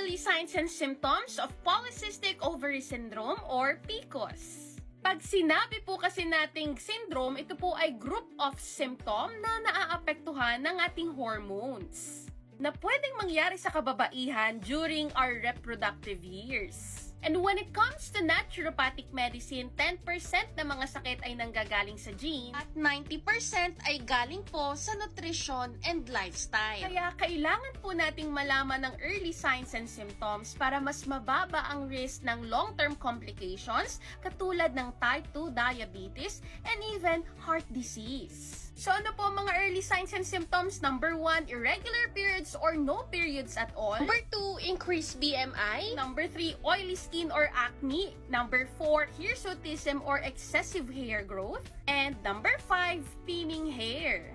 early signs and symptoms of polycystic ovary syndrome or PCOS. Pag sinabi po kasi nating syndrome, ito po ay group of symptom na naaapektuhan ng ating hormones na pwedeng mangyari sa kababaihan during our reproductive years. And when it comes to naturopathic medicine, 10% ng mga sakit ay nanggagaling sa gene at 90% ay galing po sa nutrition and lifestyle. Kaya kailangan po nating malaman ng early signs and symptoms para mas mababa ang risk ng long-term complications katulad ng type 2 diabetes and even heart disease. So ano po mga early signs and symptoms? Number 1, irregular periods or no periods at all. Number 2, increased BMI. Number 3, oily skin or acne. Number 4, hirsutism or excessive hair growth. And number 5, thinning hair.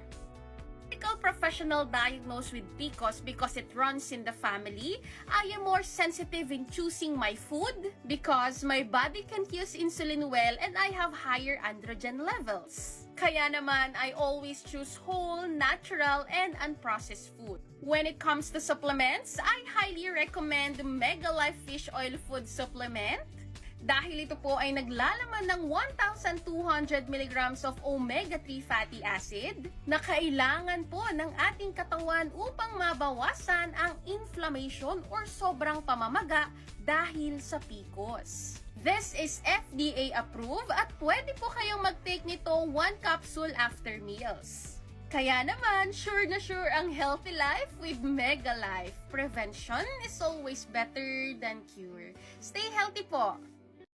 Medical professional diagnosed with PCOS because it runs in the family. I am more sensitive in choosing my food because my body can't use insulin well and I have higher androgen levels. Kaya naman, I always choose whole, natural, and unprocessed food. When it comes to supplements, I highly recommend Mega Life Fish Oil Food Supplement dahil ito po ay naglalaman ng 1,200 mg of omega-3 fatty acid na kailangan po ng ating katawan upang mabawasan ang inflammation or sobrang pamamaga dahil sa PCOS. This is FDA approved at pwede po kayong mag-take nito 1 capsule after meals. Kaya naman, sure na sure ang healthy life with Mega Life. Prevention is always better than cure. Stay healthy po!